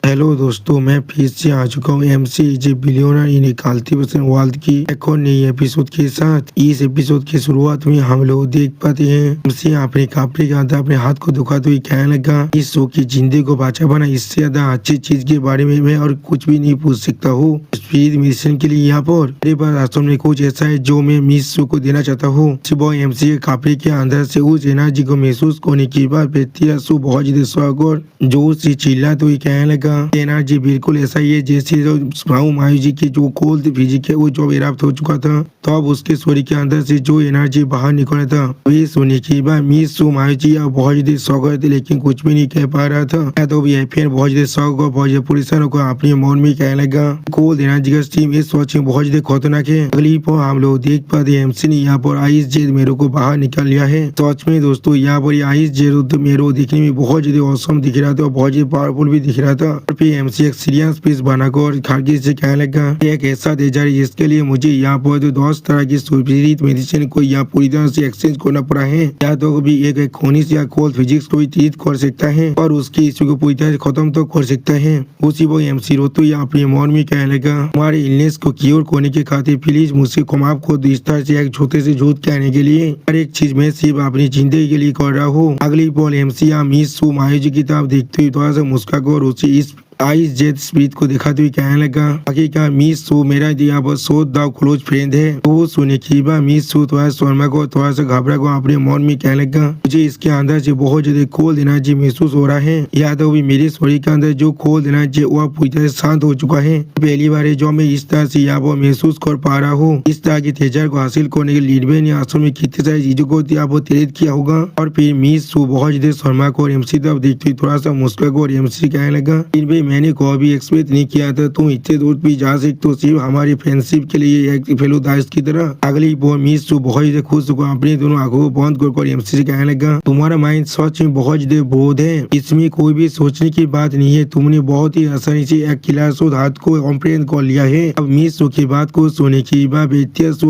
Hello दोस्तों, मैं फिर से आ चुका हूँ MC is a billionaire in A cultivation world की एक और नई एपिसोड के साथ। इस एपिसोड की शुरुआत में हम लोग देख पाते हैं एमसी अपने कपड़े के अंदर अपने हाथ को दुखाते हुए कहने लगा, इस शो की जिंदगी को बचा बना इससे ज्यादा अच्छी चीज के बारे में मैं और कुछ भी नहीं पूछ सकता हूँ। स्पीड मिशन के लिए यहाँ पर मेरे पास वास्तव में कुछ ऐसा है जो मैं मिस शो को देना चाहता हूँ। सुबह एमसी के कपड़े के अंदर से उस एनर्जी को महसूस करने के बाद शो बहुत ज्यादा शौक और जोर से चिल्लाते हुए कहने लगा, एनर्जी बिल्कुल ऐसा ही है जैसे जो मायू जी की जो कोल्ड फिजिक है वो जो विराप्त हो चुका था, तो अब उसके शरीर के अंदर से जो एनर्जी बाहर निकला था वे सुनने के बाद मिस सो मायू जी अब बहुत ज्यादा शौक थे लेकिन कुछ भी नहीं कह पा रहा था। तो भी फिर बहुत ज्यादा शौक और बहुत ज्यादा पुलिसन को अपने मन में कहने लगा, कोल्ड एनर्जी का स्टीम इस सोच में बहुत ज्यादा खतरनाक है। अगली पर हम लोग देख पाते एमसी ने यहाँ पर आइस जेल मेरो को बाहर निकाल लिया है। सच में दोस्तों यहाँ पर आइस जेल मेरो दिखने में बहुत ज्यादा औसम दिख रहा था और बहुत ज्यादा पावरफुल भी दिख रहा था। फिर एमसी एक सीरियस पीस बनाकर खारगी से कहने लगा, एक ऐसा तेजर जिसके लिए मुझे यहाँ पर तो 10 तरह की सुपीरियर मेडिसिन को यहाँ पूरी तरह से एक्सचेंज करना पड़ा है। या तो भी एक खनिज या कोल्ड फिजिक्स को भी ट्रीट कर सकता है और उसकी इश्यू को पूरी तरह से खत्म तो कर सकता है। उसी वो एमसी रोतो या अपने मन में कहने लगा, हमारे इलनेस को क्योर करने के खातिर प्लीज मुझसे माफ को इस तरह से एक छोटे से झूठ कहने के लिए। हर एक चीज मैं सिर्फ अपनी जिंदगी के लिए कर रहा हूँ। अगली पल एमसी या मिस सो मायू जी की तरफ देखते हुए थोड़ा सा मुस्का कर उसे इस आइस जेट स्पीड को दिखाते हुए कहने लगा, हकीकत मिस सो मेरा दिया बस सो द क्लोज फ्रेंड है। वो सुने की बात मिस सो थोड़ा शर्मा को थोड़ा सा घबरा को अपने मन में कहने लगा, मुझे इसके अंदर से बहुत ज्यादा कोल्ड एनर्जी महसूस हो रहा है। या तो भी मेरे शरीर के अंदर जो कोल्ड एनर्जी वह पूरी तरह शांत हो चुका है। पहली बार है जो मैं इस तरह से यहाँ पर महसूस कर पा रहा हूँ। इस तरह की तेजर को हासिल करने के लिए ने असल में कितने सारी चीजों को यहाँ पर प्रेरित किया होगा। और फिर मिस सो बहुत ज्यादा शर्मा को और एमसी तरफ देखते थोड़ा सा मुस्कुरा को और एमसी कहने लगा, मैंने कभी एक्सपेक्ट नहीं किया था तुम इतने दूर भी जा सकते तो सिर्फ हमारी फ्रेंडशिप के लिए एक फेलो दास की तरह। अगली वो मिस तो बहुत ज्यादा खुश होकर अपनी दोनों आंखों को बंद कर एमसी से कहने लगा, तुम्हारा माइंड सच में बहुत ज्यादा बोध है, इसमें कोई भी सोचने की बात नहीं है। तुमने बहुत ही आसानी से एक क्लास हाथ को कॉम्प्रेंड कर लिया है। अब मिस की बात को सुनने की बाद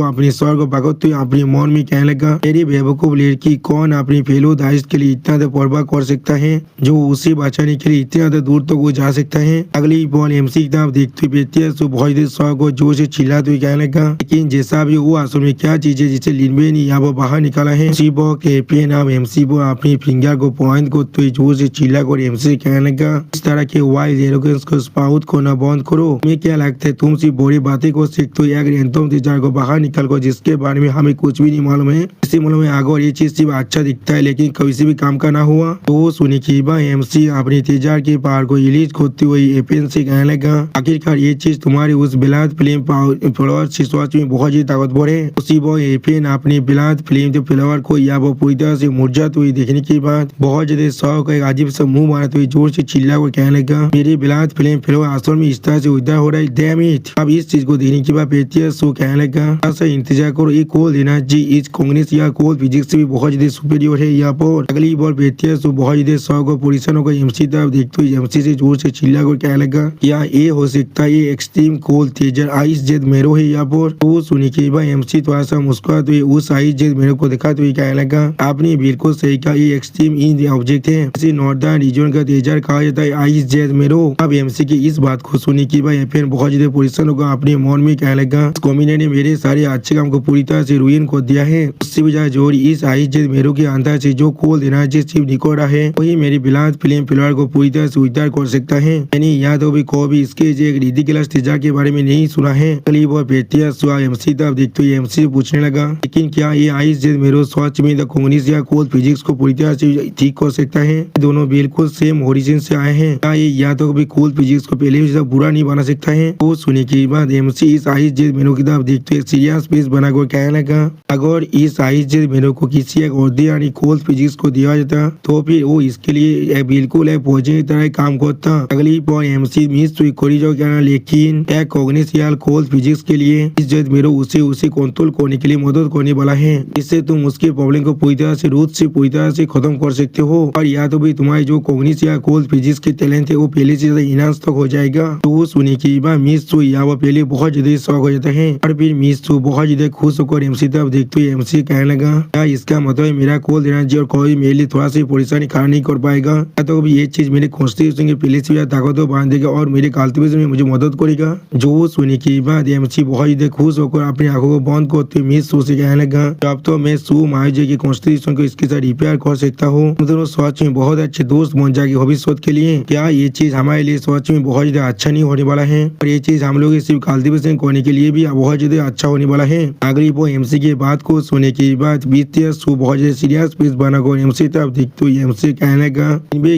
अपने स्वर को पकड़ते अपने मन में कहने लगा, मेरी बेवकूफ लड़की कौन अपनी फेलो दास के लिए इतना परवाह कर सकता है जो उसे बचाने के लिए इतना दूर तक वो जा सकता है। अगली बॉल एमसी की तरफ देखते हुए बहुत देर शौक और जोर से चिल्लाते हुए कहने लगा, लेकिन जैसा भी वो असल में क्या चीज है जिसे लिनबे ने यहाँ पर बाहर निकाला है। एमसी वो अपनी फिंगर को पॉइंट करते हुए जोर से चिल्ला कर एमसी कहने लगा, इस तरह के वाइल्ड एरोगेंस को स्पाउट करना बंद करो। मैं क्या लगता है तुम सिर्फ बड़ी बातें को सीखते हो, एक रैंडम तेजर को बाहर निकाल कर जिसके बारे में हमें कुछ भी नहीं मालूम है। इसी मालूम है अगर ये चीज सिर्फ अच्छा दिखता है लेकिन किसी भी काम का ना हुआ तो सुनी की बात एमसी अपनी तेजर के पार को रिलीज करते हुए एपेन से कहने लगा, आखिरकार ये चीज तुम्हारी उस बिलात फिल्म फ्लावर सोच में बहुत ही ताकतवर है। उसी वो एपेन अपनी बिलात फिल्म फ्लावर को या वो पूरी तरह से मुरझाते हुए देखने के बाद बहुत ज्यादा शौक एक अजीब सा मुंह मारते हुए जोर से चिल्ला कर कहने लगा, मेरी बिलात फिल्म फ्लावर असल में इस तरह से उधर हो रहा है, डैम इट। अब इस चीज को देखने के बाद सो कहने लगा, ऐसा इंतजार करो, ये कोल्ड एनर्जी इस कांग्रेस या कोल्ड फिजिक्स से भी बहुत ज्यादा सुपीरियर है। यहाँ पर अगली बार सो बहुत ज्यादा शौक और पुलिसन होकर एमसी तरफ देखते हुए एमसी से जोर से चिल्ला कर कहने लगा, या ये हो सकता है ये एक्सट्रीम कोल्ड तेजर आइस जेट मेरो है। यहाँ पर वो सुनी के बाद एमसी थोड़ा सा मुस्कुराते हुए उस आइस जेट मेरो को दिखाते हुए कहने लगा, आपने बिल्कुल सही कहा, ये एक्सट्रीम इन ऑब्जेक्ट है, इसे नॉर्दर्न रीजन का तेजर कहा जाता है आइस जेट मेरो। अब एमसी की इस बात को सुनी के बाद फिर बहुत ज्यादा पुलिसन होगा अपने मन में कहने लगा, कॉमिने ने मेरे सारे अच्छे काम को पूरी तरह से रुइन कर दिया है। उससे भी ज्यादा जोर इस आइस जेट मेरो के अंदर से जो कोल्ड एनर्जी सिर्फ निकल रहा है वही मेरी बिलात फिल्म फिलहाल को पूरी तरह से उद्धार कर सकता है। यानी याद हो भी भी इसके एक रिडिकुलस तेजर के बारे में नहीं सुना है। अगली वो एमसी तब देखते हुए एमसी पूछने लगा, लेकिन क्या ये आइस जेट मेरो सोच में द कम्युनिस्ट या कोल्ड फिजिक्स को पूरी तरह से ठीक कर सकता है? दोनों बिल्कुल सेम ओरिजिन से आए हैं, क्या ये या तो भी कोल्ड फिजिक्स को पहले से बुरा नहीं बना सकता है? वो सुनने के बाद एमसी इस आइस जेट मेरो की तरफ देखते हुए सीरियस फेस बनाकर कहने लगा, अगर इस आइस जेट मेरो को किसी एक ऑर्डिनरी कोल्ड फिजिक्स को दिया जाता तो फिर वो इसके लिए बिल्कुल एक फौजी की तरह काम करता। अगली पॉइंट एमसी मिस जो कहना, लेकिन एक कॉग्निशियल कोल्ड फिजिक्स के लिए इस जेट मेरो उसे कंट्रोल करने के लिए मदद करने वाला है, इससे तुम उसके प्रॉब्लम को पूरी तरह से रूट से पूरी तरह से खत्म कर सकते हो। और या तो भी तुम्हारी जो कॉग्निशियल कोल्ड फिजिक्स के टैलेंट है वो पहले से इनहांस तक हो जाएगा। तो वो सुनी की बात मिस या वो पहले बहुत ज्यादा शौक हो जाता है और फिर मिस बहुत ज्यादा खुश होकर एमसी तरफ देखते हुए एमसी कहने लगा, क्या इसका मतलब मेरा कोल्ड एनर्जी और कोई मेरे लिए थोड़ा सा परेशानी खड़ा नहीं कर पाएगा? या तो भी ये चीज मेरे खोजते पहले से ताकत बढ़ा देगा और मेरे कल्टीवेशन में मुझे मदद करेगा। जो सुनने के बाद एमसी बहुत ज्यादा खुश होकर अपनी आंखों को बंद करते मिस शो से कहने लगा, अब तो मैं शो मायोजे की कॉन्स्टिट्यूशन को इसके साथ रिपेयर कर सकता हूँ। दोनों सच में बहुत अच्छे दोस्त बन जाएंगे भविष्य के लिए। क्या ये चीज हमारे लिए सच में बहुत ज्यादा अच्छा नहीं होने वाला है और ये चीज हम लोग सिर्फ कल्टीवेशन करने के लिए भी बहुत ज्यादा अच्छा होने वाला है। अगली वो एमसी की बात को सुनने के बाद बीते शो बहुत ज्यादा सीरियस पेस बनाकर एमसी तरफ देखते हुए एमसी कहने लगा,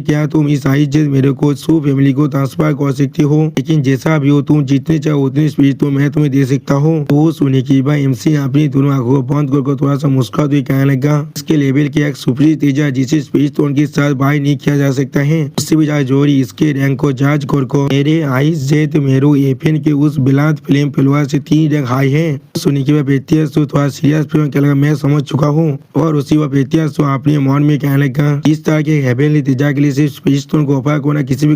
क्या तुम इस आइज़ मेरे को शो फैमिली को ट्रांसफर कर सकते हो, लेकिन जैसा भी हो तुम जितने चाहो उतनी स्पीड तो मैं तुम्हें दे सकता हूँ। तो सुनने के बाद एमसी अपनी दोनों आंखों को बंद कर थोड़ा सा मुस्कुराते हुए कहने लगा, इसके लेवल के एक सुप्रीम तेजा जिसे स्पीड तो उनके साथ बाय नहीं किया जा सकता है, उससे भी ज्यादा जोरी इसके रैंक को जांच कर मेरे आइस जेत मेरो एफएन के उस बिलात फिल्म फिलवा से 3 रैंक हाई है। सुनने के बाद बेतिया सो थोड़ा सीरियस फिल्म क्या लगा, मैं समझ चुका हूँ। और उसी वक्त बेतिया सो अपने मन में कहने लगा, इस तरह के हेवनली तेजा के लिए सिर्फ स्पीड तो को ऑफर करना किसी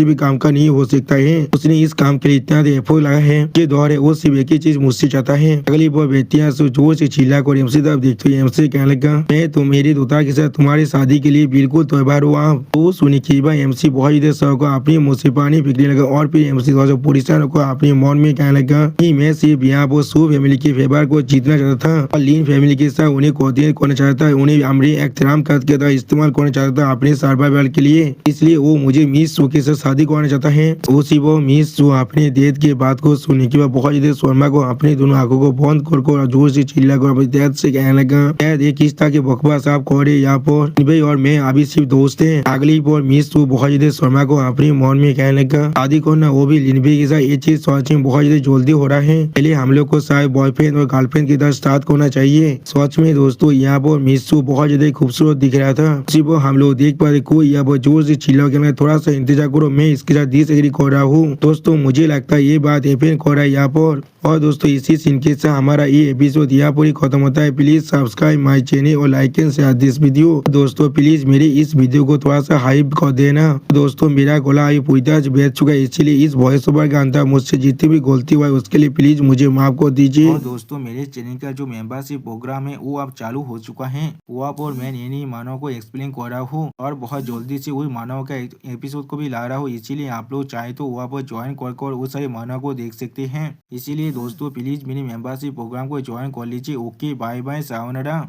भी काम का नहीं हो सकता है। उसने इस काम के लिए इतना एफर्ट लगा है कि दौर है वो सिर्फ एक ही चीज मुझसे चाहता है। अगली बार बेतिया सो जोर से चिल्ला कर एमसी तरफ देखते हुए एमसी कहने लगा, मैं तो मेरी दोता के साथ तुम्हारी शादी के लिए बिल्कुल तैयार हुआ। तो सुनी की बात एमसी बहुत ही देर को अपनी मुँह से पानी फेंकने लगा और फिर एमसी पुलिसन को अपने मन में कहने लगा कि मैं सिर्फ यहाँ पर सो फैमिली के फेवर को जीतना चाहता था और लीन फैमिली के साथ उन्हें कोऑर्डिनेट करना चाहता था, उन्हें हमारे एहतराम का इस्तेमाल करना चाहता था अपने सर्वाइवल के लिए, इसलिए वो मुझे मिस शो के साथ शादी करना चाहता है। उसी वो मिस शो अपने डेथ के बात को सुनने के बाद बहुत ज्यादा शर्मा को अपनी दोनों आंखों को बंद कर जोर से चिल्ला कर अपने डेथ से कहने लगा, शायद ये किस तरह के बकवास आप कर रहे यहाँ पर, भाई और मैं अभी सिर्फ दोस्त है। अगली बार मिस शो बहुत ज्यादा शर्मा को अपने मन में कहने लगा, शादी करना वो भी लिनबे के साथ, ये चीज सच में बहुत ज्यादा जल्दी हो रहा है, पहले हम लोग को शायद बॉयफ्रेंड और गर्लफ्रेंड के साथ स्टार्ट करना चाहिए। सच में दोस्तों यहाँ पर मिस शो बहुत ज्यादा खूबसूरत दिख रहा था। उसी वो हम लोग देख पा रहे कोई यहाँ पर जोर से चिल्ला के थोड़ा सा इंतजार करो, मैं इसके साथ डिसएग्री कर रहा हूँ। दोस्तों मुझे लगता है ये बात एफएन कर रहा है यहाँ पर। और दोस्तों इसी सीन के साथ हमारा ये एपिसोड यहाँ पर ही खत्म होता है। प्लीज सब्सक्राइब माय चैनल और like and share this video. दोस्तों प्लीज मेरे इस वीडियो को थोड़ा सा हाइप कर देना। दोस्तों मेरा गला अभी पूरी तरह बैठ चुका है, इसलिए इस वॉइस ओवर का अंतर मुझसे जितनी भी गलती हुआ है उसके लिए प्लीज मुझे माफ कर दीजिए। और दोस्तों मेरे चैनल का जो मेंबरशिप प्रोग्राम है वो अब चालू हो चुका है, वहाँ पर मैं नई मानव को एक्सप्लेन कर रहा हूँ और बहुत जल्दी से वही मानव का एपिसोड को भी ला रहा हूँ, इसीलिए आप लोग चाहे तो वहाँ पर ज्वाइन कर उस सारे मानव को देख सकते हैं। इसीलिए दोस्तों प्लीज मेरी मेंबरशिप प्रोग्राम को ज्वाइन कर लीजिए। Okay bye bye sayonara.